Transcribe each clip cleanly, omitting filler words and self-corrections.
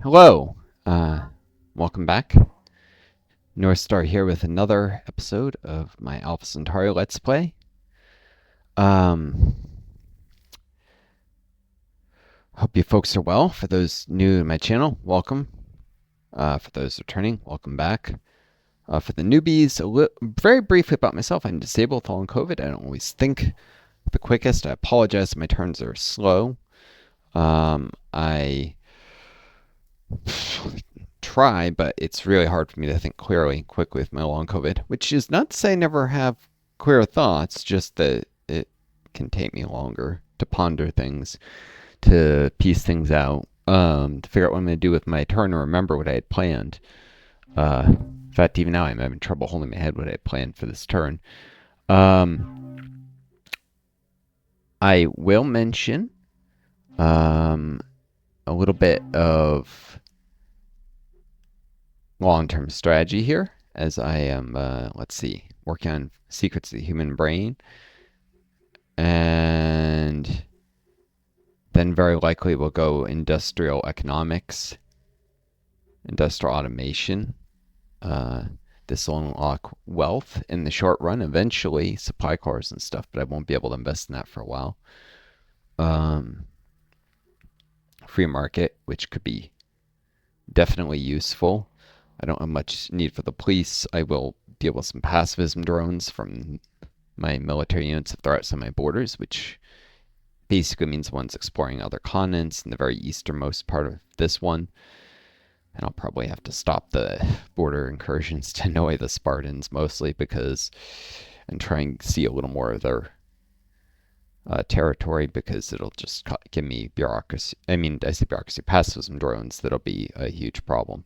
Hello, welcome back. Northstar here with another episode of my Alpha Centauri Let's Play. Um, Hope you folks are well. For those new to my channel, welcome. For those returning, welcome back. For the newbies, very briefly about myself, I'm disabled with long COVID. I don't always think the quickest. I apologize if my turns are slow. I try, but it's really hard for me to think clearly, quickly with my long COVID, which is not to say I never have clear thoughts, just that it can take me longer to ponder things, to piece things out, to figure out what I'm going to do with my turn or remember what I had planned. In fact, even now I'm having trouble holding my head what I had planned for this turn. I will mention a little bit of long-term strategy here, as I am, let's see, working on Secrets of the Human Brain. And then very likely we'll go industrial economics, industrial automation. This will unlock wealth in the short run, eventually supply cars and stuff, but I won't be able to invest in that for a while. Free market, which could be definitely useful. I don't have much need for the police. I will deal with some pacifism drones from my military units if they're outside my borders, which basically means one's exploring other continents in the very easternmost part of this one. And I'll probably have to stop the border incursions to annoy the Spartans mostly, because and try and see a little more of their territory, because it'll just give me bureaucracy. I mean, I say bureaucracy, pacifism drones. That'll be a huge problem.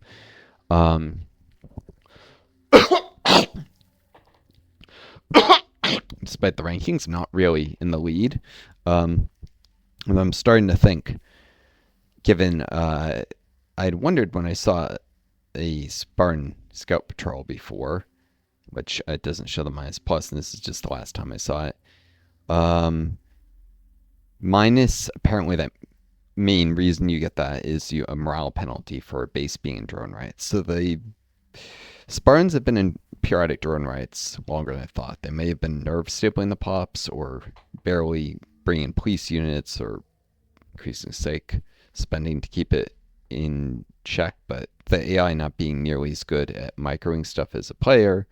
Despite the rankings, I'm not really in the lead. And I'm starting to think, given I'd wondered when I saw a Spartan scout patrol before, which it doesn't show the minus plus, and this is just the last time I saw it. Minus, apparently that main reason you get that is a morale penalty for a base being in drone riots. So the Spartans have been in periodic drone riots longer than I thought. They may have been nerve stapling the pops, or barely bringing police units, or increasing sake spending to keep it in check, but the AI not being nearly as good at microing stuff as a player,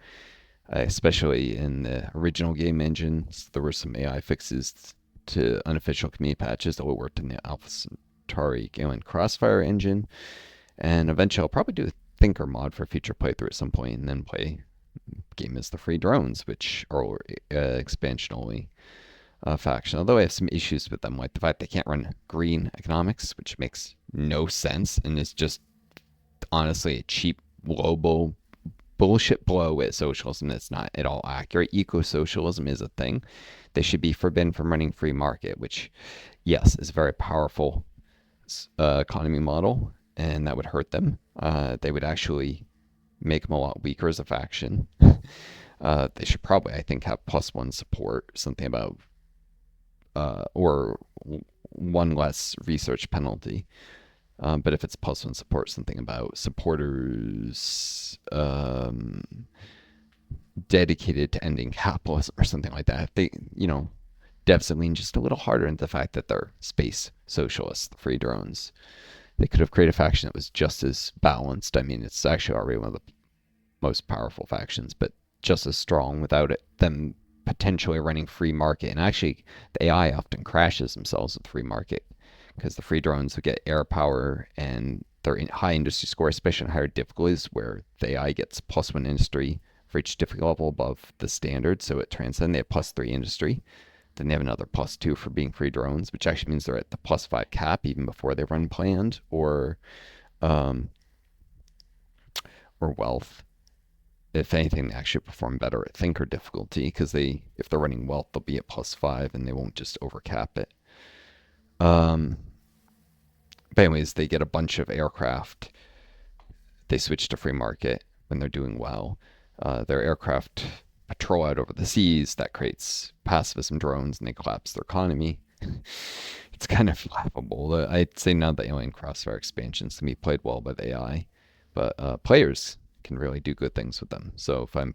especially in the original game engines. There were some AI fixes to unofficial community patches that will work in the Alpha Centauri Galen Crossfire engine, and eventually I'll probably do a Thinker mod for future playthrough at some point, and then play game as the free drones, which are expansion only faction. Although I have some issues with them, like the fact they can't run green economics, which makes no sense and is just honestly a cheap global bullshit blow at socialism that's not at all accurate. Eco-socialism is a thing. They should be forbidden from running free market, which, yes, is a very powerful economy model, and that would hurt them. They would actually make them a lot weaker as a faction. They should probably, I think, have +1 support, something about or one less research penalty. But if it's +1 support, something about supporters dedicated to ending capitalism or something like that. If they, devs that lean just a little harder into the fact that they're space socialists, the free drones. They could have created a faction that was just as balanced. I mean, it's actually already one of the most powerful factions, but just as strong without them potentially running free market. And actually, the AI often crashes themselves with free market, because the free drones would get air power and they're in high industry score, especially in higher difficulties, where the AI gets +1 industry for each difficulty level above the standard. So it transcends. They have +3 industry. Then they have another +2 for being free drones, which actually means they're at the +5 cap even before they run planned or wealth. If anything, they actually perform better at thinker difficulty, because if they're running wealth, they'll be at +5 and they won't just overcap it. But anyways, they get a bunch of aircraft. They switch to free market when they're doing well. Their aircraft patrol out over the seas. That creates pacifism drones, and they collapse their economy. It's kind of laughable. I'd say now the Alien Crossfire expansions can be played well by the AI, but players can really do good things with them. So if I'm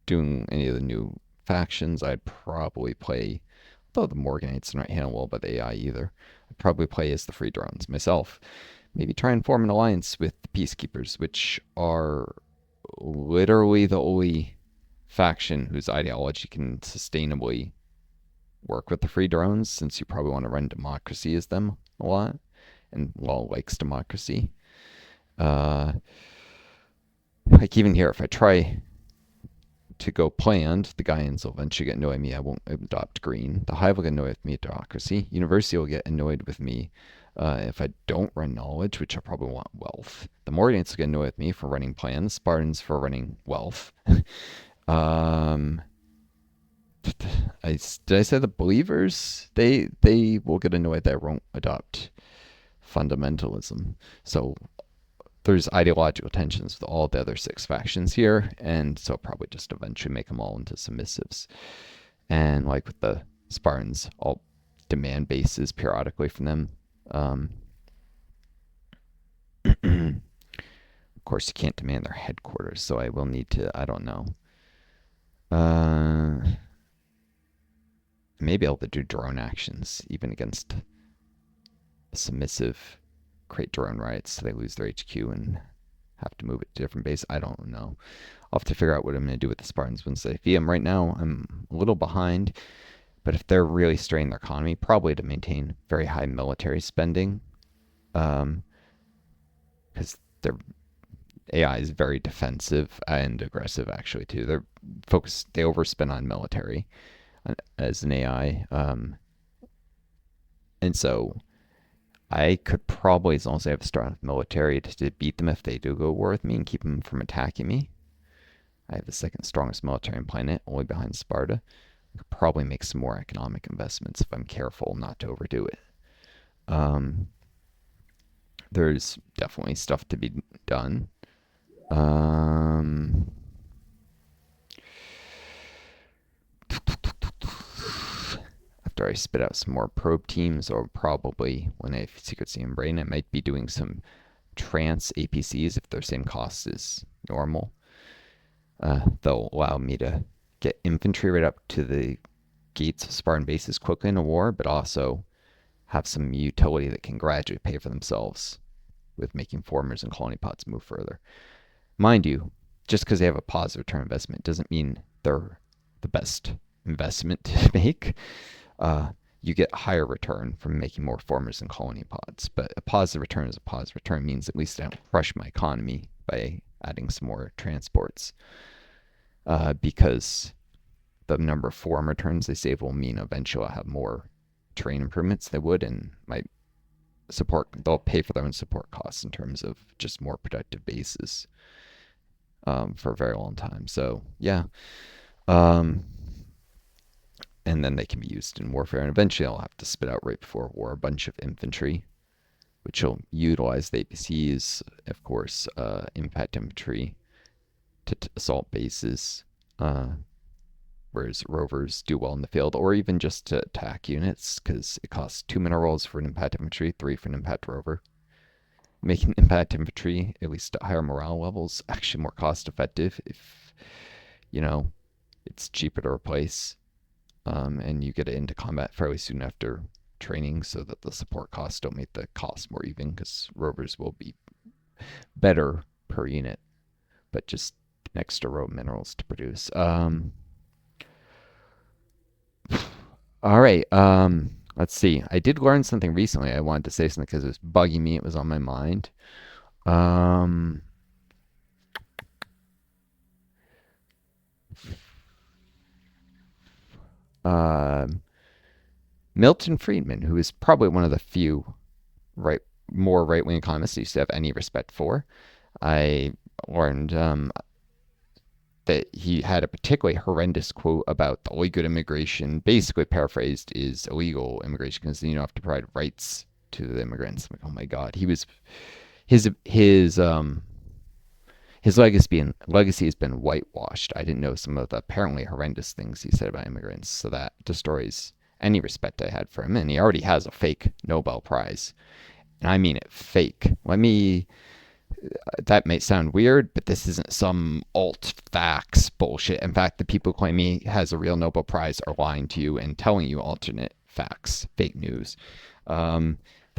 doing any of the new factions, I'd probably play, though the Morganites are not handled well by the AI either, I'd probably play as the free drones myself. Maybe try and form an alliance with the Peacekeepers, which are literally the only faction whose ideology can sustainably work with the free drones, since you probably want to run democracy as them a lot, and Law likes democracy. Like even here, if I try to go planned, the Gaians will eventually get annoyed with me. I won't adopt green. The Hive will get annoyed with me at democracy. University will get annoyed with me if I don't run knowledge, which I probably want wealth. The Morganites will get annoyed with me for running plans. Spartans for running wealth. Did I say the believers? They will get annoyed that I won't adopt fundamentalism. So there's ideological tensions with all the other 6 factions here, and so I'll probably just eventually make them all into submissives. And like with the Spartans, I'll demand bases periodically from them. Of course, you can't demand their headquarters, so I will need to, I don't know. Maybe able to do drone actions, even against a submissive, create drone riots so they lose their HQ and have to move it to a different base. I don't know. I'll have to figure out what I'm going to do with the Spartans once I feed them. Right now, I'm a little behind, but if they're really straining their economy, probably to maintain very high military spending, because their AI is very defensive and aggressive, actually, too. They're focused, they overspend on military as an AI. And so I could probably, as long as I have a strong military, to beat them if they do go to war with me and keep them from attacking me. I have the second strongest military on the planet, only behind Sparta. I could probably make some more economic investments if I'm careful not to overdo it. There's definitely stuff to be done. After I spit out some more probe teams, or probably when I have Secret in Brain, I might be doing some trance APCs if they're same cost as normal. They'll allow me to get infantry right up to the gates of Spartan bases quickly in a war, but also have some utility that can gradually pay for themselves with making formers and colony pods move further. Mind you, just because they have a positive return investment doesn't mean they're the best investment to make. You get higher return from making more formers and colony pods, but a positive return is a positive return. Means at least I don't crush my economy by adding some more transports, because the number of form returns they save will mean eventually I'll have more terrain improvements they would, and my support, they'll pay for their own support costs in terms of just more productive bases for a very long time. So yeah. And then they can be used in warfare. And eventually I'll have to spit out right before war a bunch of infantry, which will utilize the APCs, of course, impact infantry to assault bases, whereas rovers do well in the field, or even just to attack units, because it costs 2 minerals for an impact infantry, 3 for an impact rover. Making impact infantry, at least at higher morale levels, actually more cost effective if, it's cheaper to replace. And you get it into combat fairly soon after training, so that the support costs don't make the cost more even, because rovers will be better per unit, but just an extra row of minerals to produce. All right. Let's see. I did learn something recently. I wanted to say something because it was bugging me. It was on my mind. Milton Friedman, who is probably one of the few more right-wing economists I used to have any respect for. I learned that he had a particularly horrendous quote about the only good immigration, basically paraphrased, is illegal immigration, because then you don't have to provide rights to the immigrants. I'm like, oh my God. He was his legacy has been whitewashed. I didn't know some of the apparently horrendous things he said about immigrants, so that destroys any respect I had for him, and he already has a fake Nobel Prize. And I mean it fake. That may sound weird, but this isn't some alt facts bullshit. In fact, the people claim he has a real Nobel Prize are lying to you and telling you alternate facts, fake news. The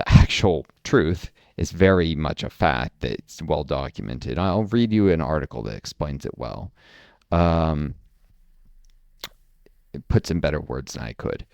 actual truth is very much a fact that's well documented. I'll read you an article that explains it well. It puts in better words than I could.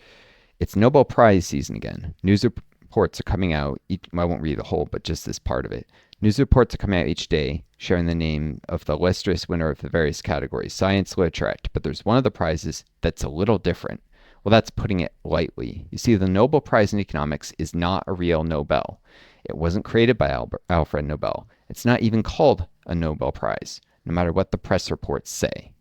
It's Nobel Prize season again. News reports are coming out. I won't read the whole, but just this part of it. News reports are coming out each day, sharing the name of the illustrious winner of the various categories, science, literature, but there's one of the prizes that's a little different. Well, that's putting it lightly. You see, the Nobel Prize in Economics is not a real Nobel. It wasn't created by Alfred Nobel. It's not even called a Nobel Prize, no matter what the press reports say.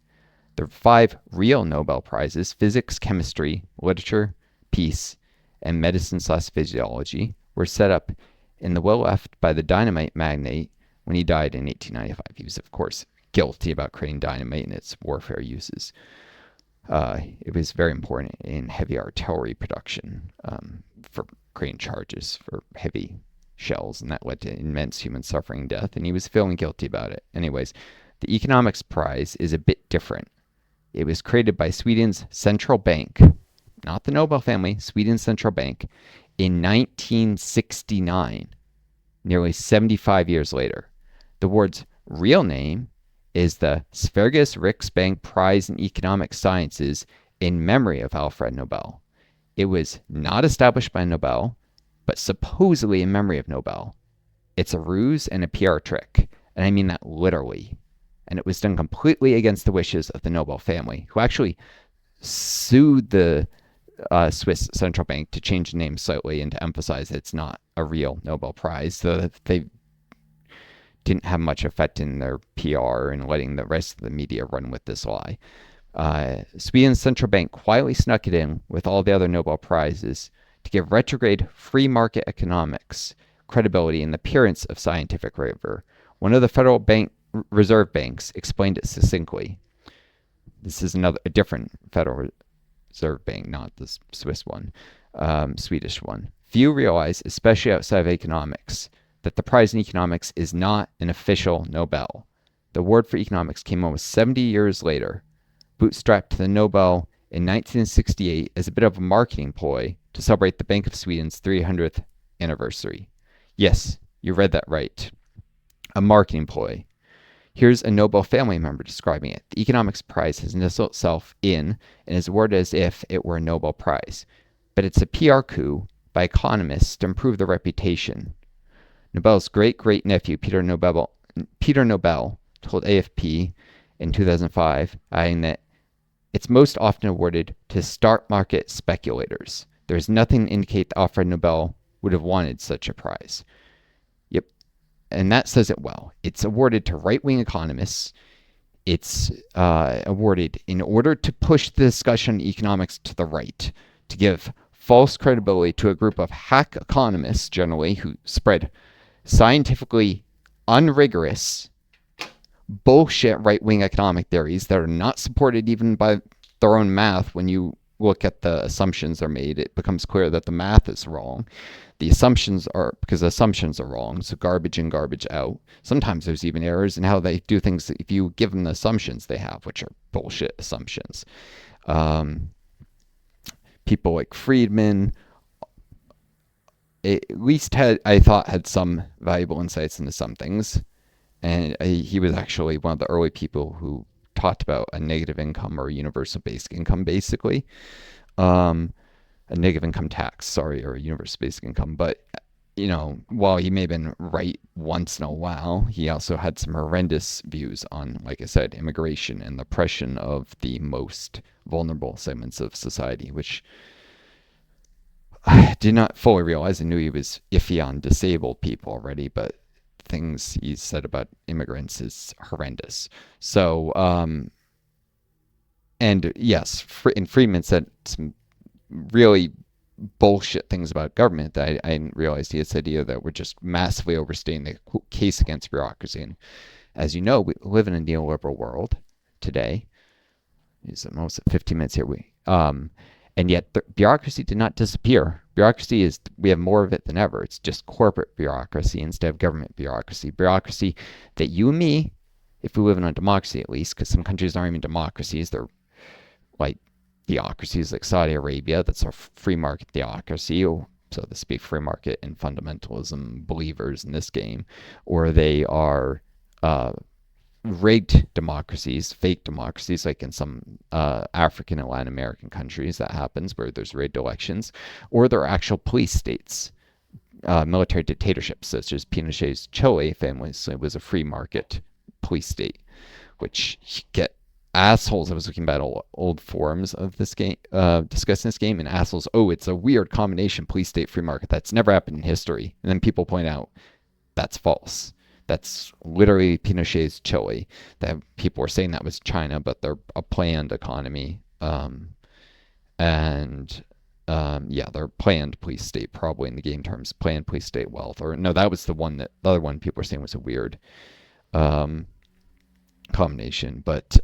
There are 5 real Nobel Prizes: physics, chemistry, literature, peace, and medicine/physiology were set up in the will left by the dynamite magnate when he died in 1895. He was, of course, guilty about creating dynamite and its warfare uses. It was very important in heavy artillery production for creating charges for heavy shells, and that led to immense human suffering and death, and he was feeling guilty about it. Anyways, the economics prize is a bit different. It was created by Sweden's central bank, not the Nobel family, Sweden's central bank, in 1969, nearly 75 years later. The award's real name is the Sveriges Riksbank Prize in Economic Sciences in memory of Alfred Nobel. It was not established by Nobel, but supposedly in memory of Nobel. It's a ruse and a PR trick, and I mean that literally. And it was done completely against the wishes of the Nobel family, who actually sued the Swiss central bank to change the name slightly and to emphasize that it's not a real Nobel Prize, so that they didn't have much effect in their PR and letting the rest of the media run with this lie. Sweden's central bank quietly snuck it in with all the other Nobel Prizes to give retrograde free market economics credibility in the appearance of scientific rigor. One of the Federal Reserve banks explained it succinctly. This is a different Federal Reserve Bank, not the Swiss one, Swedish one. Few realize, especially outside of economics, that the prize in economics is not an official Nobel. The award for economics came almost 70 years later, bootstrapped to the Nobel in 1968 as a bit of a marketing ploy to celebrate the Bank of Sweden's 300th anniversary. Yes, you read that right. A marketing ploy. Here's a Nobel family member describing it. The economics prize has nestled itself in and is awarded as if it were a Nobel Prize. But it's a PR coup by economists to improve their reputation. Nobel's great-great-nephew, Peter Nobel, told AFP in 2005, adding that it's most often awarded to stock market speculators. There is nothing to indicate that Alfred Nobel would have wanted such a prize. Yep. And that says it well. It's awarded to right-wing economists. It's awarded in order to push the discussion on economics to the right, to give false credibility to a group of hack economists, generally, who spread scientifically unrigorous, bullshit right-wing economic theories that are not supported even by their own math. When you look at the assumptions are made, it becomes clear that the math is wrong. Because the assumptions are wrong, so garbage in, garbage out. Sometimes there's even errors in how they do things if you give them the assumptions they have, which are bullshit assumptions. People like Friedman, at least had some valuable insights into some things. And he was actually one of the early people who talked about a negative income or a universal basic income, basically. A negative income tax, or a universal basic income. But, while he may have been right once in a while, he also had some horrendous views on, like I said, immigration and the oppression of the most vulnerable segments of society, which I did not fully realize. I knew he was iffy on disabled people already, but things he said about immigrants is horrendous. So, and yes, and Friedman said some really bullshit things about government that I didn't realize. He had said idea that we're just massively overstating the case against bureaucracy. And as you know, we live in a neoliberal world today. It's almost 15 minutes here. And yet bureaucracy did not disappear. Bureaucracy is, we have more of it than ever. It's just corporate bureaucracy instead of government bureaucracy. Bureaucracy that you and me, if we live in a democracy at least, because some countries aren't even democracies, they're like theocracies like Saudi Arabia, that's a free market theocracy. So this would be free market and fundamentalism believers in this game. Or they are rigged democracies, fake democracies, like in some African and Latin American countries that happens where there's rigged elections, or there are actual police states, military dictatorships, such as Pinochet's Chile famously was a free market police state, which you get assholes. I was looking at old forums of this game, discussing this game, and assholes, oh, it's a weird combination, police state, free market. That's never happened in history. And then people point out that's false. That's literally Pinochet's Chile. That people were saying that was China, but they're a planned economy. Yeah, they're planned police state, probably in the game terms, planned police state wealth. Or no, that was the other one people were saying was a weird combination. But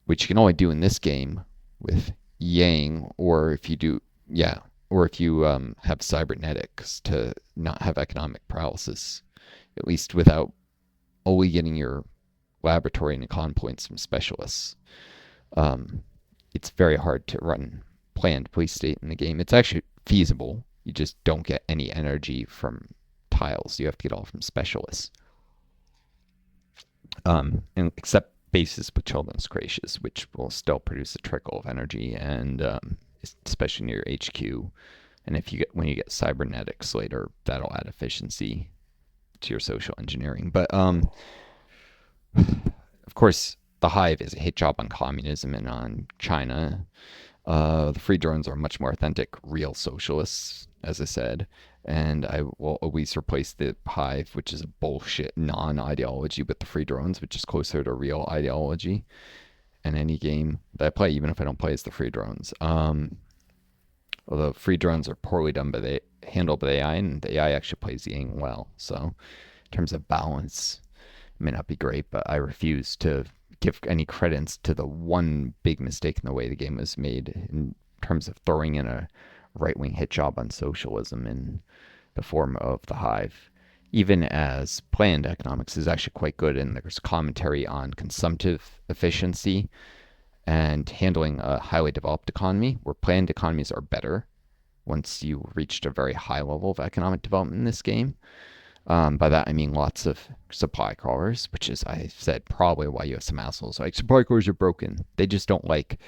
which you can only do in this game with Yang, or if you do, yeah, or if you have cybernetics to not have economic paralysis, at least without only getting your laboratory and econ points from specialists. It's very hard to run planned police state in the game. It's actually feasible. You just don't get any energy from tiles. You have to get all from specialists. And except bases with children's creches, which will still produce a trickle of energy, and especially near HQ. And when you get cybernetics later, that'll add efficiency to your social engineering. But of course, the Hive is a hit job on communism and on China. The free drones are much more authentic, real socialists, as I said. And I will always replace the Hive, which is a bullshit non-ideology, with the free drones, which is closer to real ideology in any game that I play, even if I don't play as the free drones. Although free drones are poorly handled by the AI, and the AI actually plays the game well. So in terms of balance, it may not be great, but I refuse to give any credence to the one big mistake in the way the game was made in terms of throwing in a right-wing hit job on socialism in the form of the Hive. Even as planned economics is actually quite good, and there's commentary on consumptive efficiency and handling a highly developed economy, where planned economies are better once you reached a very high level of economic development in this game. By that I mean lots of supply crawlers, which is, I said, probably why you have some assholes like supply crawlers are broken. They just don't like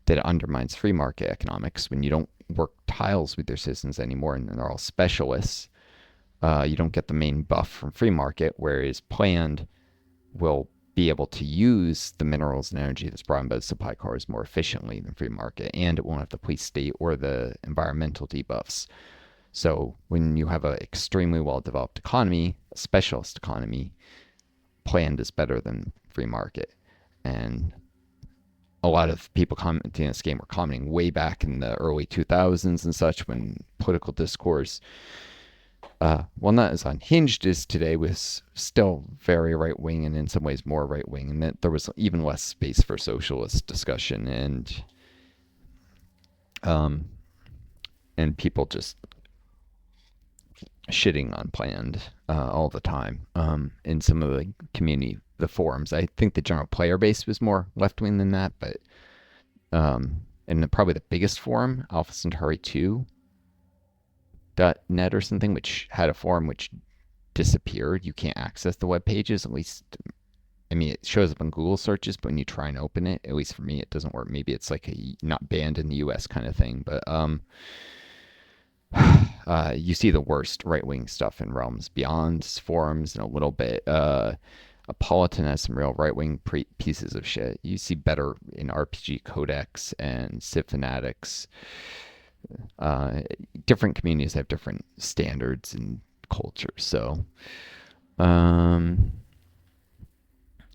that it undermines free market economics when you don't work tiles with your citizens anymore and they're all specialists. You don't get the main buff from free market, whereas planned will be able to use the minerals and energy that's brought in by the supply cars more efficiently than free market, and it won't have the police state or the environmental debuffs. So when you have an extremely well-developed economy, a specialist economy, planned is better than free market. And a lot of people commenting on this game were commenting way back in the early 2000s and such, when political discourse, well, not as unhinged as today, was still very right-wing, and in some ways more right-wing, and that there was even less space for socialist discussion, and people just shitting on planned all the time in some of the community, the forums. I think the general player base was more left-wing than that, but and probably the biggest forum, Alpha Centauri 2 .net or something, which had a forum which disappeared. You can't access the web pages, at least. I mean, it shows up on Google searches, but when you try and open it, at least for me, it doesn't work. Maybe it's like a not banned in the US kind of thing, but you see the worst right-wing stuff in Realms Beyond forums, and a little bit Apolitan has some real right-wing pieces of shit. You see better in RPG Codex and Civ Fanatics. Different communities have different standards and culture. So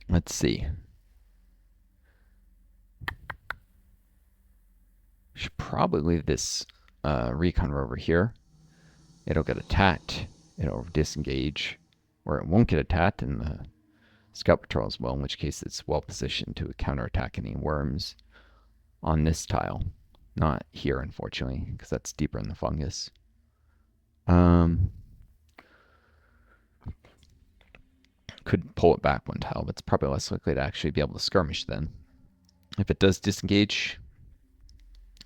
let's see. Should probably leave this recon rover here. It'll get attacked, it'll disengage, or it won't get attacked, and the scout patrol as well, in which case it's well positioned to counterattack any worms. on this tile. Not here, unfortunately, because that's deeper in the fungus. Could pull it back one tile, but it's probably less likely to actually be able to skirmish then. If it does disengage,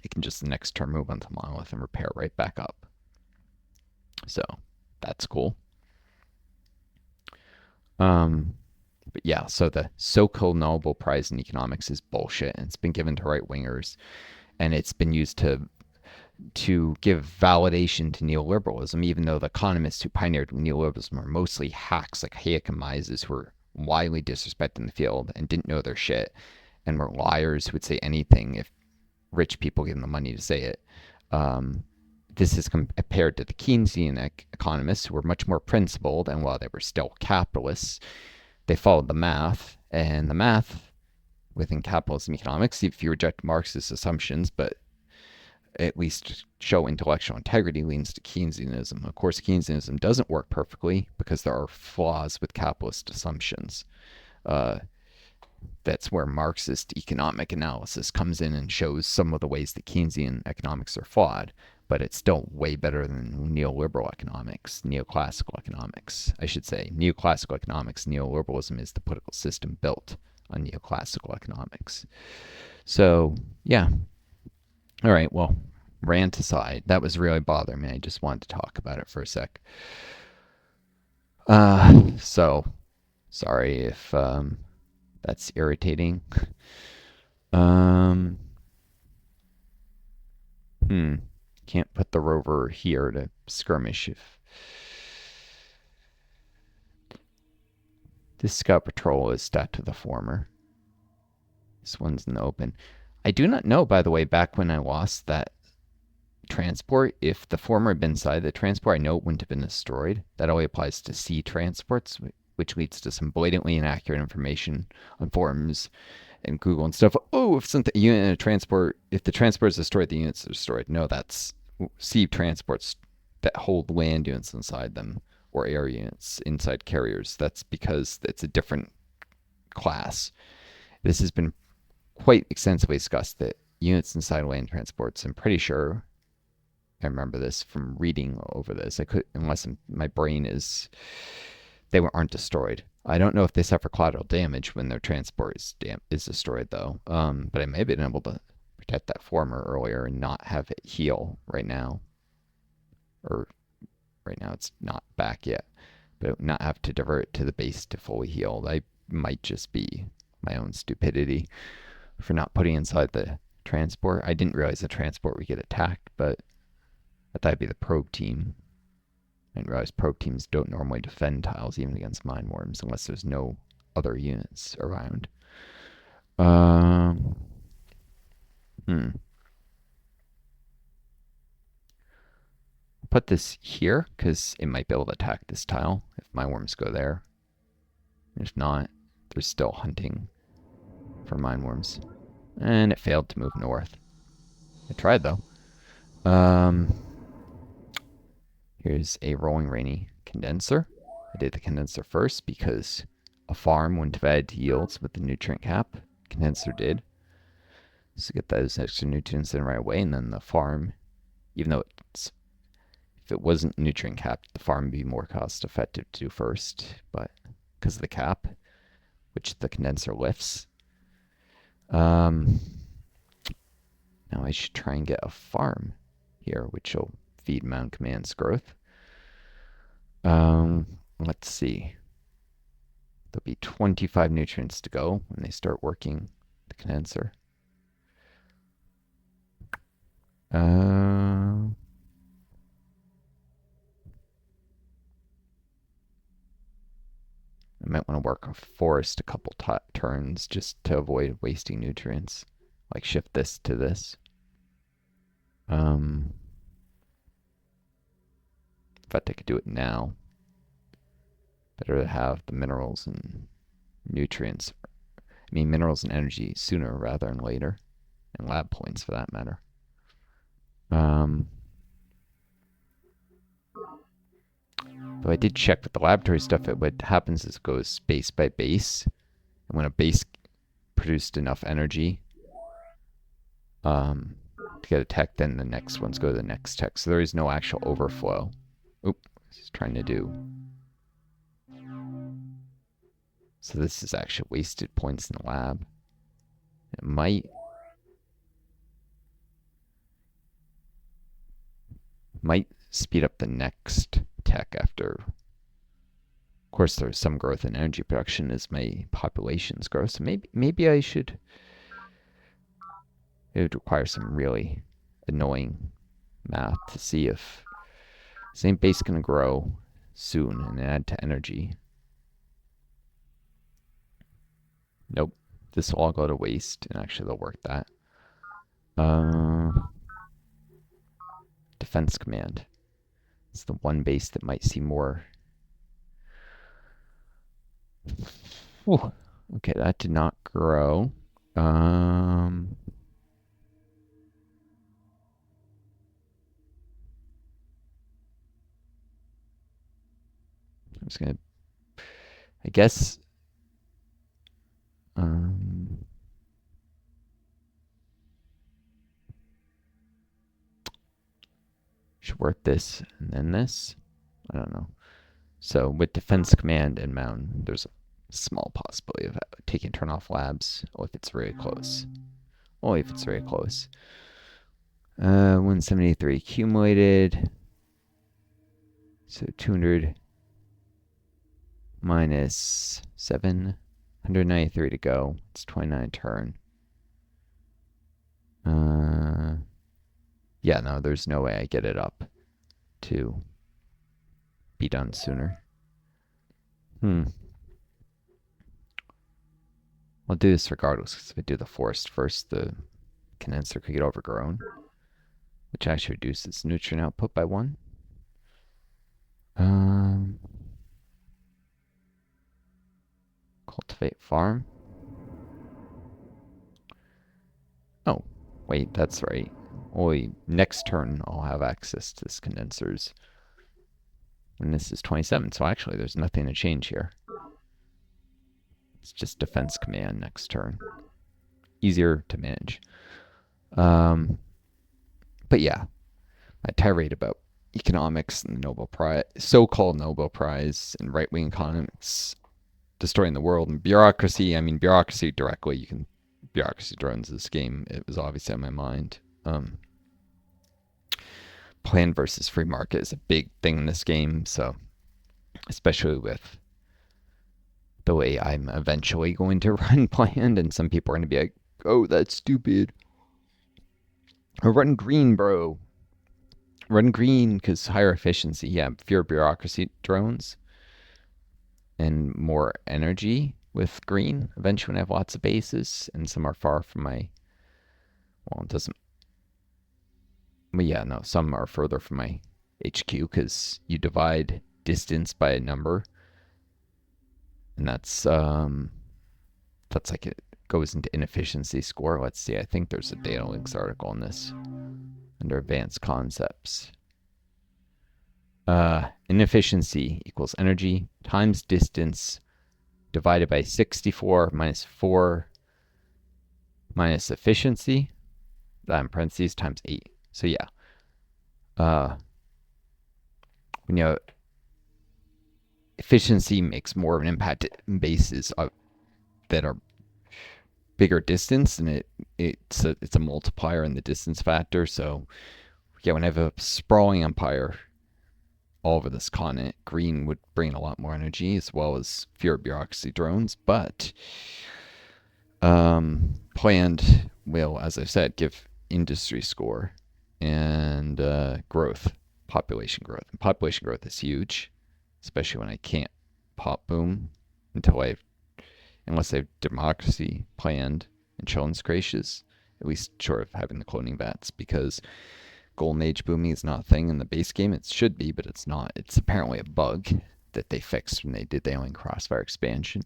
it can just the next turn move onto Monolith and repair right back up. So that's cool. But yeah, so the so-called Nobel Prize in Economics is bullshit, and it's been given to right-wingers, and it's been used to give validation to neoliberalism, even though the economists who pioneered neoliberalism are mostly hacks like Hayek and Mises who were widely disrespected in the field and didn't know their shit and were liars who would say anything if rich people gave them the money to say it. This is compared to the Keynesian economists who were much more principled, and while they were still capitalists, they followed the math, and the math within capitalism economics, if you reject Marxist assumptions, but at least show intellectual integrity, leads to Keynesianism. Of course, Keynesianism doesn't work perfectly because there are flaws with capitalist assumptions. That's where Marxist economic analysis comes in and shows some of the ways that Keynesian economics are flawed, but it's still way better than neoliberal economics, neoclassical economics. I should say neoclassical economics, neoliberalism is the political system built on neoclassical economics. So, yeah. All right, well, rant aside, that was really bothering me. I just wanted to talk about it for a sec. So, sorry if that's irritating. Can't put the rover here to skirmish if this scout patrol is stacked to the former. This one's in the open. I do not know, by the way, back when I lost that transport, if the former had been inside the transport, I know it wouldn't have been destroyed. That only applies to sea transports, which leads to some blatantly inaccurate information on forums and Google and stuff. Oh, if something unit in a transport, if the transport is destroyed, the units are destroyed. No, that's sea transports that hold land units inside them or air units inside carriers. That's because it's a different class. This has been quite extensively discussed that units inside land transports, I'm pretty sure I remember this from reading over this. I could, unless my brain is, they aren't destroyed. I don't know if they suffer collateral damage when their transport is destroyed, though. But I may have been able to protect that former earlier and not have it heal right now. Or right now it's not back yet. But not have to divert it to the base to fully heal. I might just be my own stupidity for not putting inside the transport. I didn't realize the transport would get attacked, but I thought it'd be the probe team. I didn't realize probe teams don't normally defend tiles even against Mindworms unless there's no other units around. Put this here because it might be able to attack this tile if Mindworms go there. If not, they're still hunting for Mindworms. And it failed to move north. I tried though. Here's a rolling rainy condenser. I did the condenser first because a farm wouldn't have added yields with the nutrient cap. Condenser did. So get those extra nutrients in right away, and then the farm, even though if it wasn't nutrient capped, the farm would be more cost effective to do first, but because of the cap, which the condenser lifts. Now I should try and get a farm here, which will feed Mount Command's growth. Let's see. There'll be 25 nutrients to go when they start working the condenser. I might want to work a forest a couple turns just to avoid wasting nutrients. Like shift this to this. In fact, I could do it now. Better to have the minerals and nutrients. I mean, minerals and energy sooner rather than later. And lab points for that matter. Though I did check with the laboratory stuff, what happens is it goes base by base. And when a base produced enough energy, to get a tech, then the next ones go to the next tech. So there is no actual overflow. Oop, it's trying to do. So this is actually wasted points in the lab. It might speed up the next tech after. Of course, there's some growth in energy production as my populations grow. So maybe I should. It would require some really annoying math to see if same base going to grow soon and add to energy. Nope. This will all go to waste, and actually they'll work that. Defense command. It's the one base that might see more. Whew. Okay, that did not grow. I'm just gonna, I guess, should work this and then this. I don't know. So with defense command and mountain, there's a small possibility of taking turn off labs if it's very close. Only if it's very close. 173 accumulated. So 200 minus 7. 193 to go. It's 29 turn. Yeah, no, there's no way I get it up to be done sooner. I'll do this regardless, because if I do the forest first, the condenser could get overgrown, which actually reduces nutrient output by 1. Cultivate farm. Oh, wait, that's right. Only next turn I'll have access to this condensers. And this is 27, so actually there's nothing to change here. It's just defense command next turn. Easier to manage. But yeah, my tirade about economics and the Nobel Prize, so-called Nobel Prize in right-wing economics destroying the world, and bureaucracy. I mean, bureaucracy directly. You can bureaucracy drones this game. It was obviously on my mind. Planned versus free market is a big thing in this game, so especially with the way I'm eventually going to run planned, and some people are going to be like, oh, that's stupid. Or run green, bro. Run green because higher efficiency. Yeah, fewer bureaucracy drones and more energy with green. Eventually when I have lots of bases, and some are far from my, well, it doesn't, but yeah, no, some are further from my HQ because you divide distance by a number, and that's like it goes into inefficiency score. Let's see, I think there's a data links article on this under advanced concepts. Inefficiency equals energy times distance divided by 64 minus 4 minus efficiency, that in parentheses, times 8. So yeah, efficiency makes more of an impact in bases that are bigger distance, and it's a multiplier in the distance factor. So yeah, when I have a sprawling empire all over this continent, green would bring a lot more energy as well as fewer bureaucracy drones, but planned will, as I said, give industry score and growth, population growth. And population growth is huge, especially when I can't pop boom unless I have democracy planned and children's creches, at least short of having the cloning vats, because Golden Age booming is not a thing in the base game. It should be, but it's not. It's apparently a bug that they fixed when they did the Alien Crossfire expansion.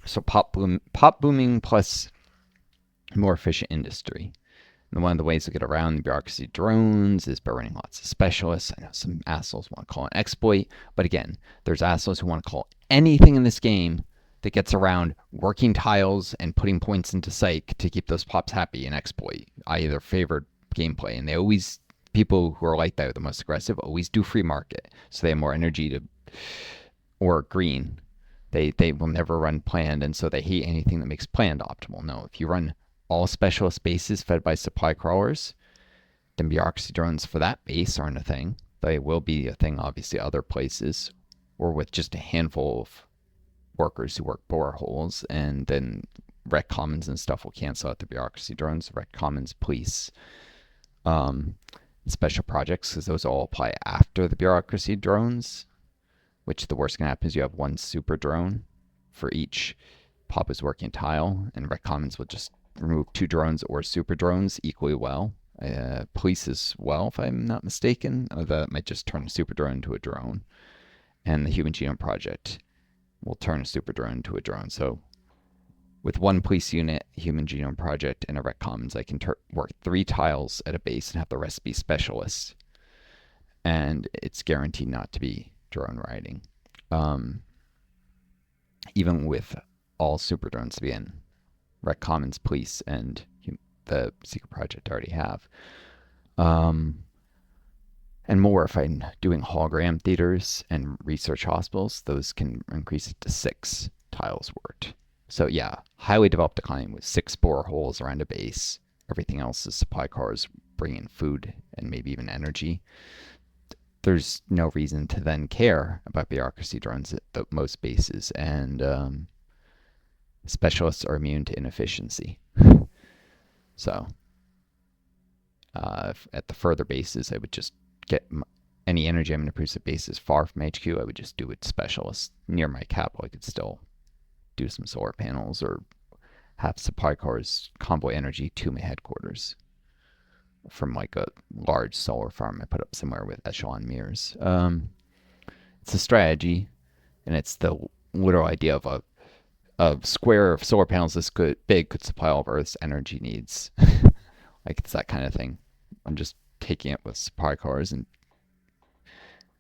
So pop booming plus more efficient industry. And one of the ways to get around the bureaucracy drones is by running lots of specialists. I know some assholes want to call it an exploit, but again, there's assholes who want to call anything in this game that gets around working tiles and putting points into psych to keep those pops happy and exploit, i.e. their favorite gameplay. And they always, people who are like that, are the most aggressive, always do free market. So they have more energy to, or green. They will never run planned, and so they hate anything that makes planned optimal. No, if you run all specialist bases fed by supply crawlers, then bureaucracy drones for that base aren't a thing. They will be a thing, obviously, other places, or with just a handful of workers who work boreholes, and then rec commons and stuff will cancel out the bureaucracy drones. Rec commons, police, special projects, because those all apply after the bureaucracy drones, which the worst can happen is you have one super drone for each pop is working tile, and rec commons will just remove 2 drones or super drones equally well. Police as well, if I'm not mistaken. That might just turn a super drone into a drone. And the Human Genome Project will turn a super drone into a drone. So with one police unit, Human Genome Project, and a rec commons, I can work 3 tiles at a base and have the rest be specialists. And it's guaranteed not to be drone riding. Even with all super drones to be in rec commons, police, and the secret project already have. And more if I'm doing hologram theaters and research hospitals, those can increase it to 6 tiles worked. So yeah, highly developed economy with 6 boreholes around a base. Everything else is supply cars bringing food and maybe even energy. There's no reason to then care about bureaucracy drones at most bases, and specialists are immune to inefficiency. So at the further bases, I would just get any energy I'm going to produce at bases far from HQ. I would just do it specialists. Near my capital, I could still do some solar panels or have supply cars convoy energy to my headquarters from like a large solar farm I put up somewhere with echelon mirrors. It's a strategy, and it's the literal idea of a square of solar panels this big could supply all of Earth's energy needs. Like, it's that kind of thing. I'm just taking it with supply cars and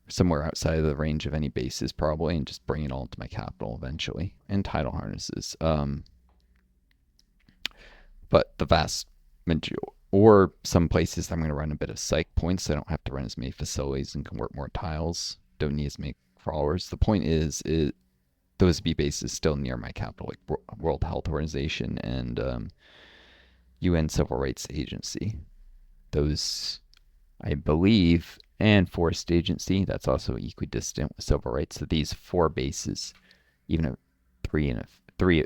somewhere outside of the range of any bases probably, and just bring it all into my capital eventually. And tidal harnesses. But the vast majority, or some places I'm going to run a bit of psych points so I don't have to run as many facilities and can work more tiles. Don't need as many crawlers. The point is those B bases still near my capital, like World Health Organization and UN Civil Rights Agency. Those, I believe, and Forest Agency, that's also equidistant with civil rights. So these 4 bases, even a 3 and a 3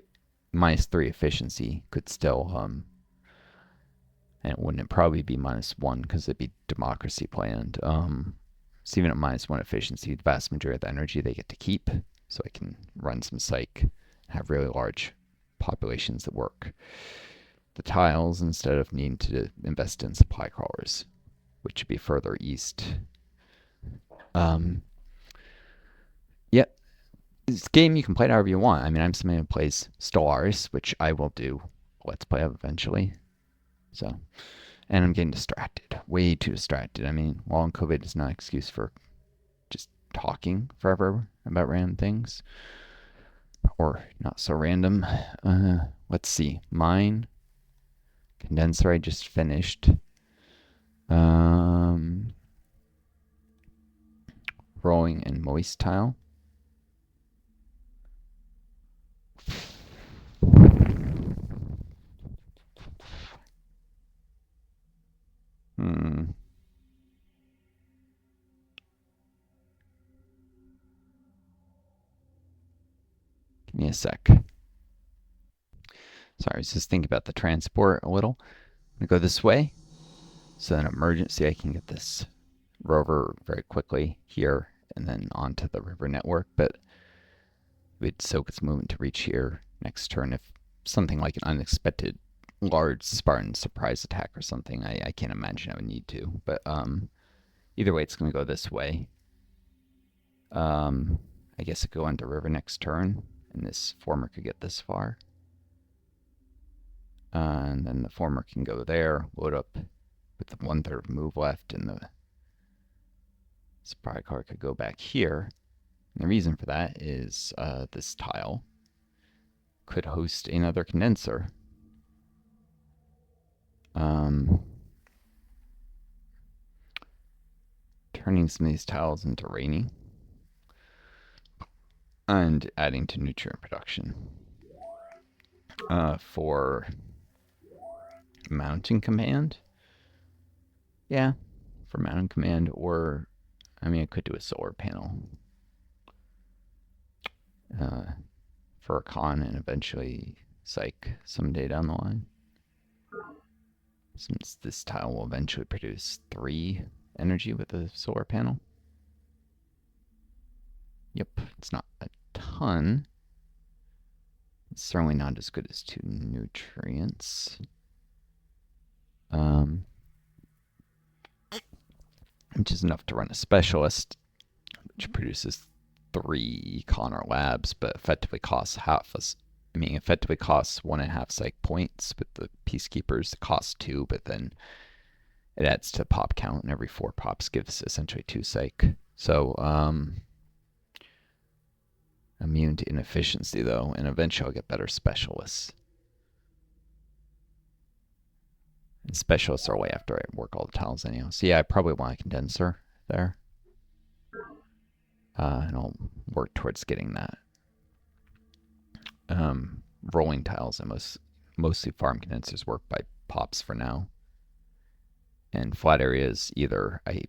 -3 efficiency, could still and it wouldn't probably be -1 because it'd be democracy planned. So even at -1 efficiency, the vast majority of the energy they get to keep. So I can run some psych, have really large populations that work the tiles instead of needing to invest in supply crawlers, which would be further east. Yeah, this game you can play it however you want. I mean, I'm somebody who plays Stellaris, which I will do Let's Play of eventually. So, and I'm getting distracted, way too distracted. I mean, long COVID is not an excuse for just talking forever about random things, or not so random. Let's see, mine condenser I just finished. Rolling and moist tile. Give me a sec. Sorry, I was just thinking about the transport a little. I'm going to go this way. So in emergency, I can get this rover very quickly here and then onto the river network. But we'd soak its movement to reach here next turn if something like an unexpected large Spartan surprise attack or something. I can't imagine I would need to. But either way, it's going to go this way. I guess it go onto river next turn, and this former could get this far. And then the former can go there, load up with the 1/3 move left, and the supply car could go back here. And the reason for that is this tile. could host another condenser. Turning some of these tiles into rainy and adding to nutrient production. For mounting command, yeah, for mounting command, or I mean, I could do a solar panel for a con and eventually psych someday down the line. Since this tile will eventually produce 3 energy with a solar panel. Yep, it's not a ton. It's certainly not as good as 2 nutrients. Which is enough to run a specialist, which produces 3 Connor labs, but effectively costs effectively costs 1.5 psych points. With the peacekeepers, it costs 2, but then it adds to pop count, and every 4 pops gives essentially 2 psych. So, immune to inefficiency though, and eventually I'll get better specialists. And specialists are way after I work all the tiles anyhow. So yeah, I probably want a condenser there. And I'll work towards getting that. Rolling tiles, and mostly farm condensers work by pops for now. And flat areas, either I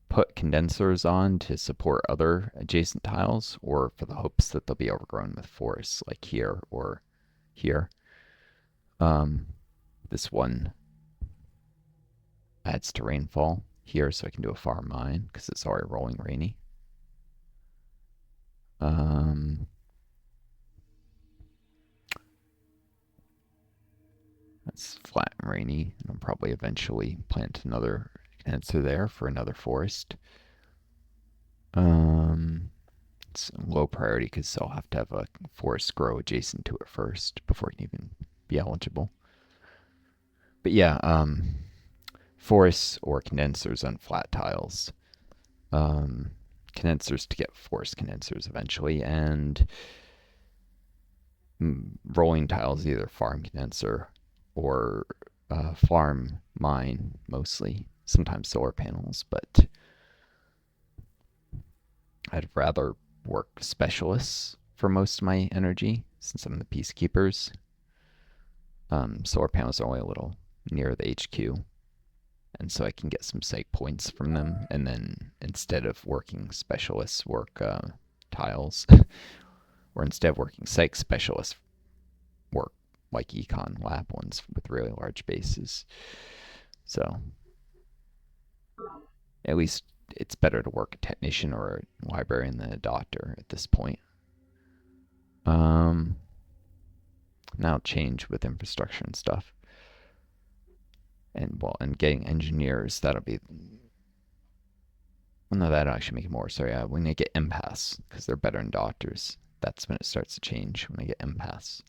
put condensers on to support other adjacent tiles, or for the hopes that they'll be overgrown with forests, like here or here. This one adds to rainfall here, so I can do a farm mine because it's already rolling rainy. That's flat and rainy, and I'll probably eventually plant another condenser there for another forest. It's low priority because I'll have to have a forest grow adjacent to it first before it can even be eligible. But yeah, forests or condensers on flat tiles. Condensers to get forest condensers eventually, and rolling tiles, either farm condenser or farm mine mostly. Sometimes solar panels, but I'd rather work specialists for most of my energy since I'm the peacekeepers. Solar panels are only a little near the HQ, and so I can get some psych points from them, and then instead of working specialists, work tiles. Or instead of working psych specialists, work like econ lab ones with really large bases. So at least it's better to work a technician or a librarian than a doctor at this point. Now change with infrastructure and stuff. And getting engineers, that'll be... Well, no, that'll actually make it more. So yeah, when they get empaths, because they're better than doctors, that's when it starts to change, when they get empaths.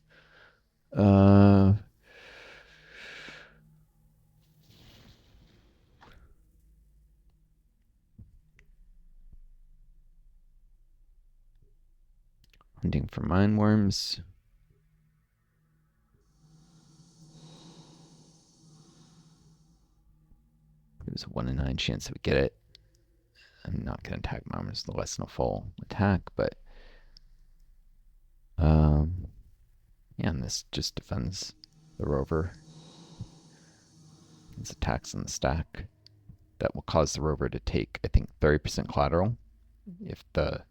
Hunting for mindworms. There's a 1 in 9 chance that we get it. I'm not going to attack mindworms, the less than a full attack, but yeah, and this just defends the rover. It's attacks on the stack. That will cause the rover to take, I think, 30% collateral if the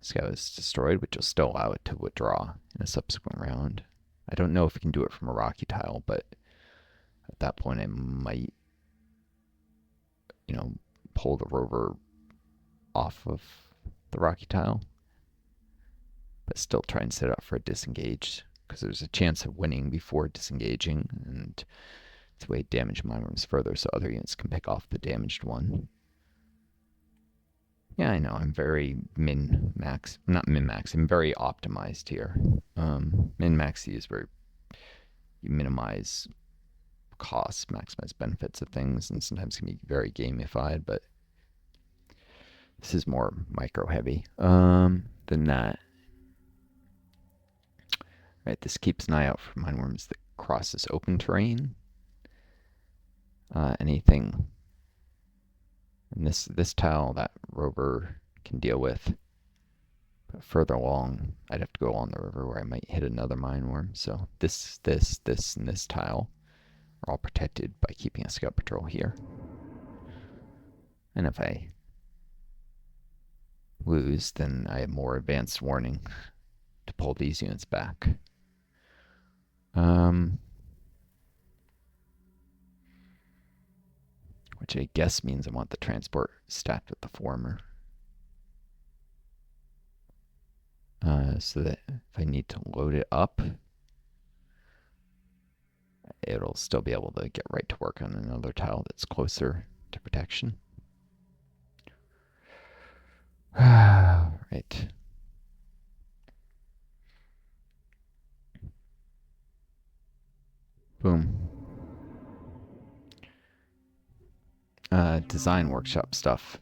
scout is destroyed, which will still allow it to withdraw in a subsequent round. I don't know if it can do it from a rocky tile, but at that point I might, pull the rover off of the rocky tile, but still try and set it up for a disengage, because there's a chance of winning before disengaging, and it's a way to damage mindworms further so other units can pick off the damaged one. Yeah, I know, I'm very min-max. Not min-max, I'm very optimized here. Min-max is where you minimize costs, maximize benefits of things, and sometimes can be very gamified, but this is more micro-heavy than that. Right, this keeps an eye out for mindworms that crosses open terrain. Anything in this tile that rover can deal with. But further along, I'd have to go along the river where I might hit another mindworm. So this, and this tile are all protected by keeping a scout patrol here. And if I lose, then I have more advanced warning to pull these units back. Which I guess means I want the transport stacked with the former. So that if I need to load it up, it'll still be able to get right to work on another tile that's closer to protection. Right. Boom. Design workshop stuff,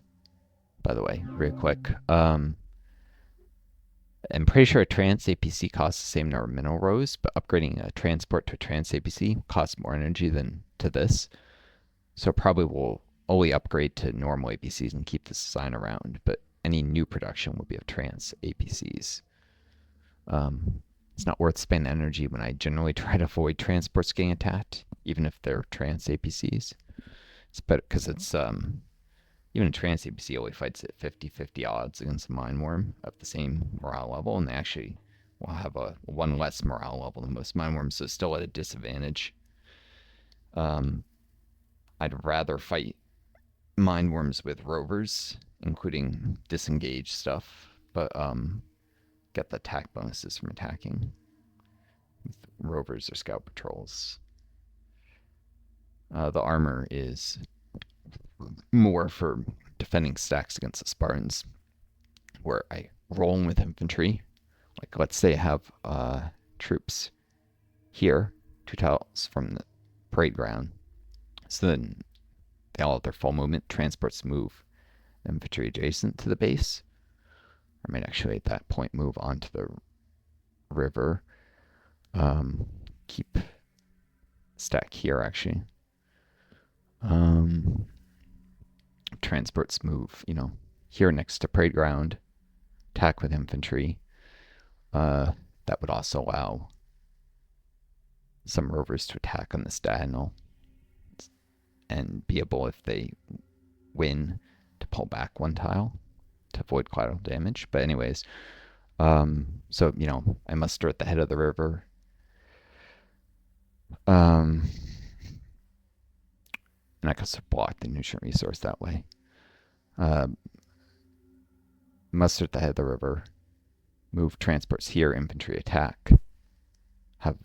by the way, real quick. I'm pretty sure a trans APC costs the same number of mineral rows, but upgrading a transport to a trans APC costs more energy than to this. So probably we'll only upgrade to normal APCs and keep this design around, but any new production will be of trans APCs. It's not worth spending energy when I generally try to avoid transports getting attacked, even if they're trans APCs. It's better because it's even a trans APC only fights at 50-50 odds against a mindworm of the same morale level, and they actually will have a one less morale level than most mindworms, so still at a disadvantage. I'd rather fight mindworms with rovers, including disengage stuff, but get the attack bonuses from attacking with rovers or scout patrols. The armor is more for defending stacks against the Spartans, where I roll in with infantry. Like, let's say I have troops here, 2 tiles from the parade ground. So then they all have their full movement. Transports move infantry adjacent to the base. I might actually at that point move onto the river. Keep stack here actually. Transports move, here next to parade ground, attack with infantry. That would also allow some rovers to attack on this diagonal and be able, if they win, to pull back 1 tile to avoid collateral damage. But anyways, so, I muster at the head of the river. And I could block the nutrient resource that way. Muster at the head of the river. Move transports here, infantry attack. Have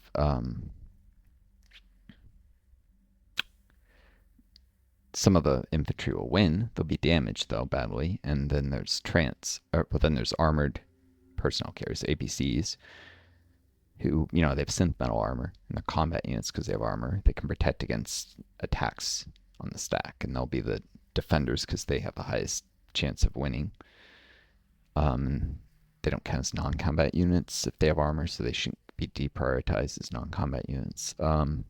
some of the infantry will win. They'll be damaged though badly, and then there's there's armored personnel carriers, APCs, who they have synth metal armor, and they're combat units because they have armor. They can protect against attacks on the stack, and they'll be the defenders because they have the highest chance of winning. They don't count as non-combat units if they have armor, so they shouldn't be deprioritized as non-combat units. Of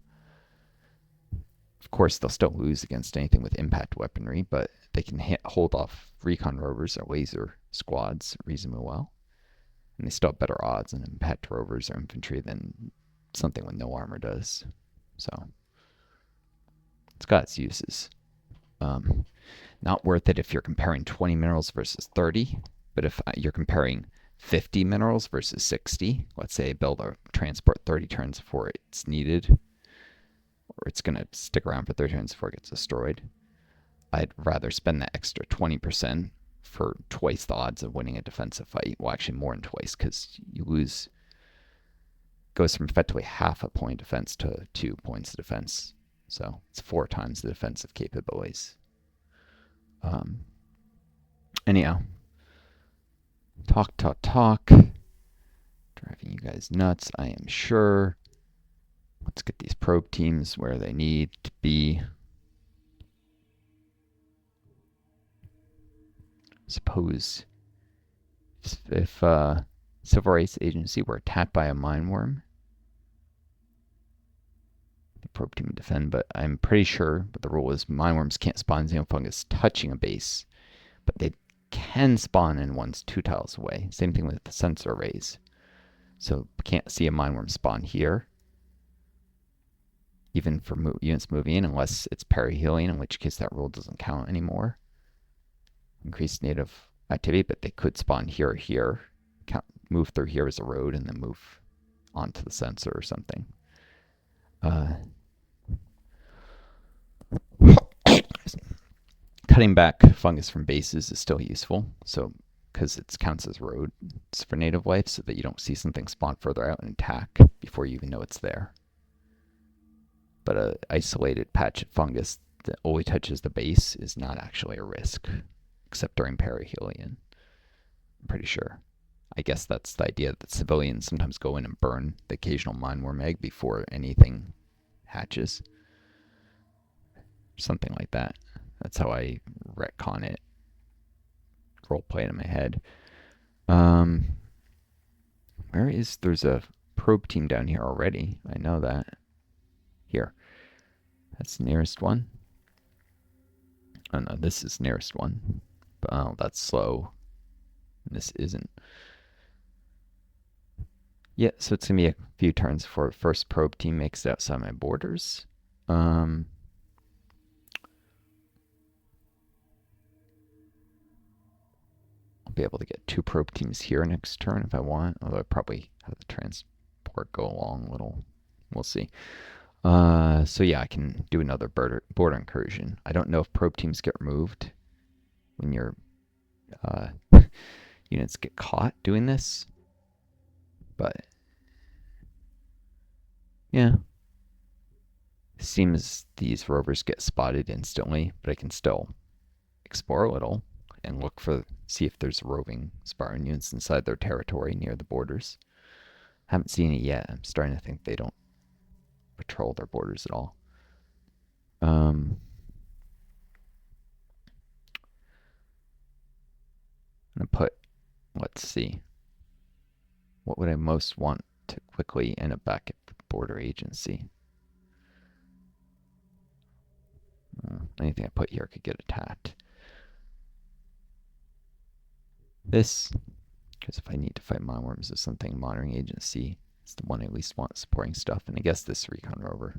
course, they'll still lose against anything with impact weaponry, but they can hold off recon rovers or laser squads reasonably well. And they still have better odds on impact rovers or infantry than something with no armor does. So it's got its uses. Not worth it if you're comparing 20 minerals versus 30, but if you're comparing 50 minerals versus 60, let's say I build a transport 30 turns before it's needed, or it's going to stick around for 30 turns before it gets destroyed, I'd rather spend that extra 20% for twice the odds of winning a defensive fight. Well, actually more than twice, because you lose, goes from effectively half a point defense to 2 points of defense. So it's 4 times the defensive capabilities. Anyhow, talk. Driving you guys nuts, I am sure. Let's get these probe teams where they need to be. Suppose if Civil Rights Agency were attacked by a mindworm, probe team and defend, but I'm pretty sure the rule is Mindworms can't spawn Xenofungus touching a base, but they can spawn in ones 2 tiles away. Same thing with the sensor arrays. So can't see a Mindworm spawn here, even for units moving in, unless it's peri-healing, in which case that rule doesn't count anymore. Increased native activity, but they could spawn here or here, move through here as a road, and then move onto the sensor or something. Cutting back fungus from bases is still useful, so because it counts as roads for native life, so that you don't see something spawn further out and attack before you even know it's there. But an isolated patch of fungus that only touches the base is not actually a risk, except during perihelion. I'm pretty sure. I guess that's the idea that civilians sometimes go in and burn the occasional mindworm egg before anything hatches. Something like that. That's how I retcon it. Roleplay it in my head. There's a probe team down here already. I know that. Here. That's the nearest one. Oh no, this is nearest one. But oh, that's slow. And this isn't. Yeah, so it's going to be a few turns before the first probe team makes it outside my borders. I'll be able to get 2 probe teams here next turn if I want, although I probably have the transport go along a little. We'll see. So yeah, I can do another border incursion. I don't know if probe teams get removed when your units get caught doing this, but yeah. Seems these rovers get spotted instantly, but I can still explore a little and see if there's roving Spartan units inside their territory near the borders. Haven't seen it yet. I'm starting to think they don't patrol their borders at all. I'm gonna put, let's see, what would I most want to quickly end up back at the border agency? Anything I put here could get attacked. This, because if I need to fight Mindworms or something, monitoring agency is the one I least want supporting stuff, and I guess this recon rover.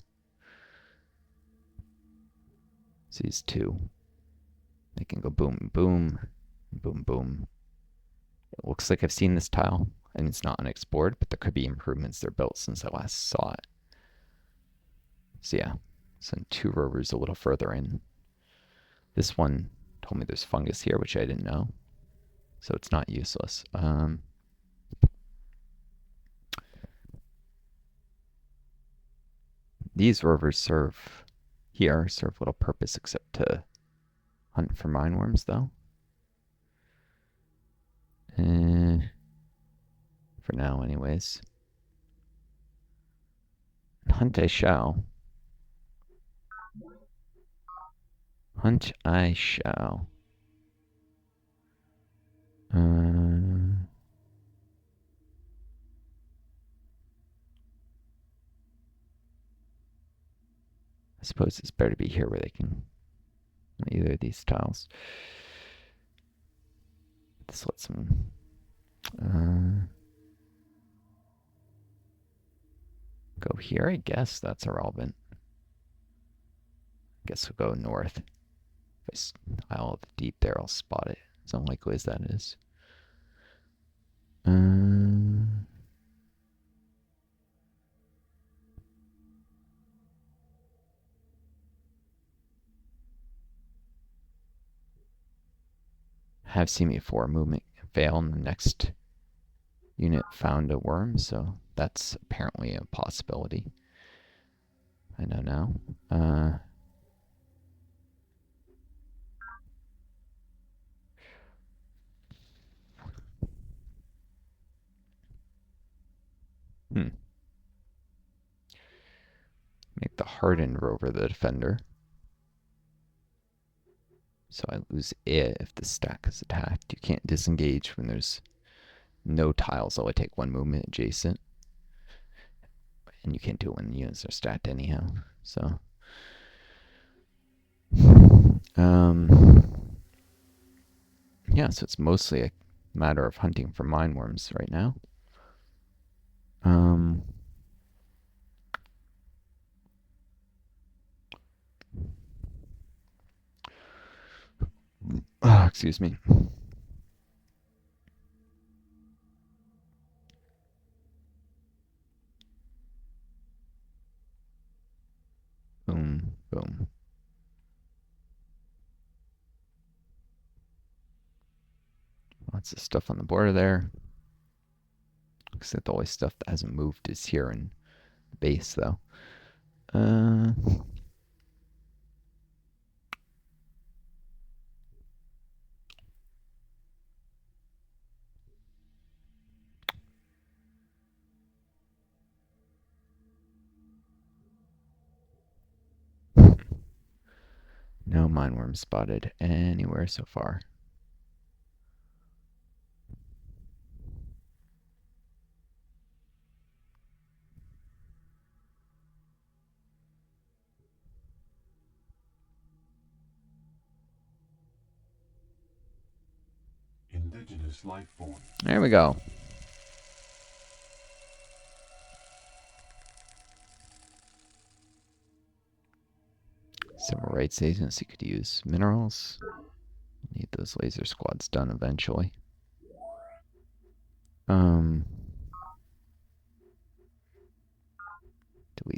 So these 2, they can go boom, boom, boom, boom. It looks like I've seen this tile, and it's not unexplored, but there could be improvements they're built since I last saw it. So yeah, send 2 rovers a little further in. This one told me there's fungus here, which I didn't know. So it's not useless. These rovers serve little purpose except to hunt for mindworms, though. For now, anyways. Hunt I shall. Hunt I shall. I suppose it's better to be here where they can either of these tiles. This lets them go here, I guess. That's irrelevant. I guess we'll go north. If I Isle deep there, I'll spot it. As unlikely as that is. Have seen before movement fail and the next unit found a worm, so that's apparently a possibility. I know now. Make the hardened rover the defender. So I lose it if the stack is attacked. You can't disengage when there's no tiles. I'll take 1 movement adjacent. And you can't do it when the units are stacked anyhow. So, yeah, so it's mostly a matter of hunting for mindworms right now. Excuse me. Boom, boom. Lots of stuff on the border there. Except the only stuff that hasn't moved is here in the base, though. No mindworms spotted anywhere so far. Indigenous life form. There we go. Civil rights agency could use minerals. Need those laser squads done eventually. Delete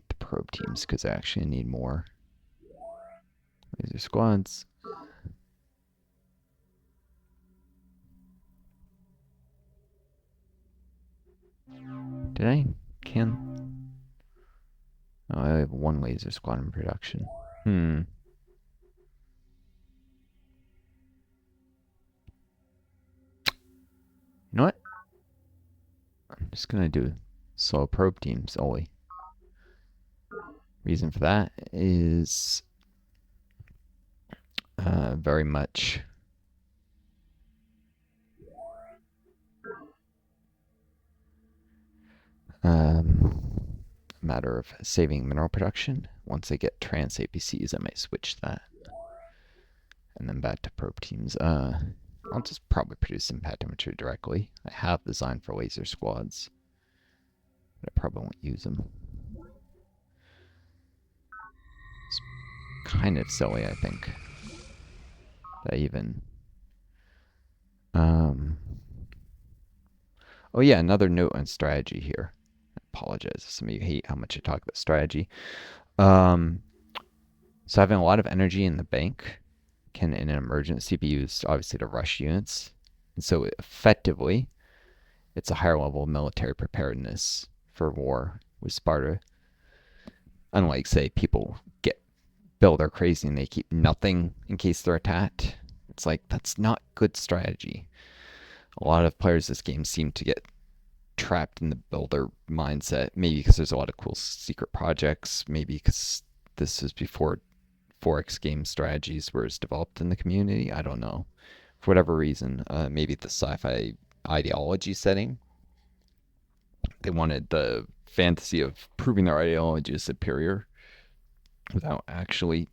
the probe teams because I actually need more laser squads. Did I can? Oh, I have one laser squad in production. You know what? I'm just gonna do slow probe teams only. Reason for that is very much a matter of saving mineral production. Once I get trans APCs, I might switch that. And then back to probe teams. I'll just probably produce some pathometry directly. I have designed for laser squads, but I probably won't use them. It's kind of silly, I think. That even... Oh yeah, another note on strategy here. I apologize if some of you hate how much I talk about strategy. So having a lot of energy in the bank can, in an emergency, be used obviously to rush units. And so effectively, it's a higher level of military preparedness for war with Sparta. Unlike, say, people build are crazy and they keep nothing in case they're attacked. It's like, that's not good strategy. A lot of players this game seem to get trapped in the builder mindset, maybe because there's a lot of cool secret projects, maybe because this is before 4X game strategies were developed in the community. I don't know. For whatever reason, maybe the sci-fi ideology setting, they wanted the fantasy of proving their ideology is superior without actually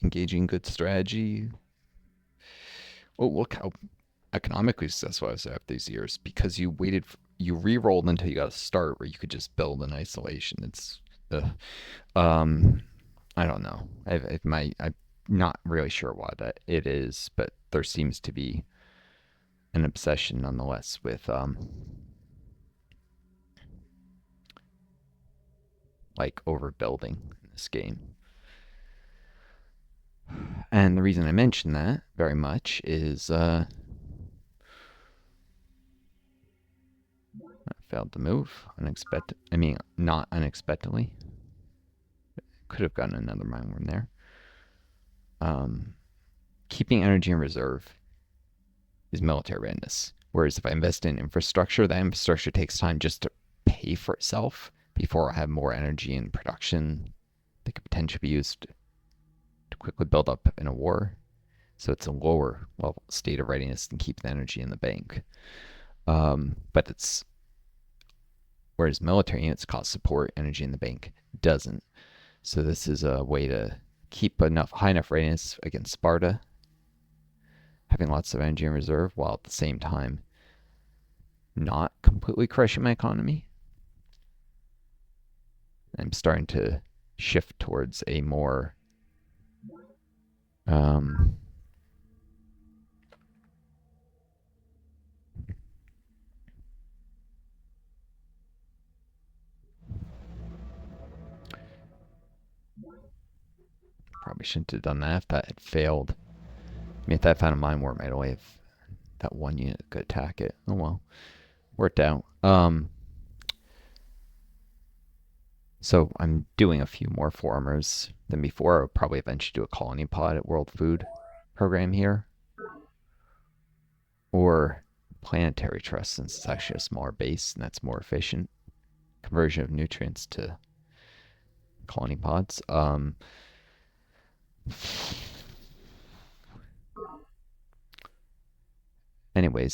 engaging good strategy. Oh, look how economically successful I was after these years, because you re-rolled until you got a start where you could just build in isolation. It's I don't know. I'm not really sure why that it is, but there seems to be an obsession nonetheless with like overbuilding in this game. And the reason I mention that very much is I failed to move not unexpectedly. Could have gotten another mindworm there. Keeping energy in reserve is military readiness. Whereas if I invest in infrastructure, that infrastructure takes time just to pay for itself before I have more energy in production that could potentially be used to quickly build up in a war. So it's a lower level state of readiness than keep the energy in the bank. But it's whereas military units cost support, energy in the bank doesn't. So this is a way to keep high enough readiness against Sparta, having lots of energy in reserve, while at the same time not completely crushing my economy. I'm starting to shift towards a more probably shouldn't have done that if that had failed. I mean, if that found a mine worm, I'd only have that one unit that could attack it. Oh well, worked out. So I'm doing a few more farmers than before. I'll probably eventually do a colony pod at World Food Program here, or Planetary Trust, since it's actually a smaller base and that's more efficient conversion of nutrients to colony pods. Anyways,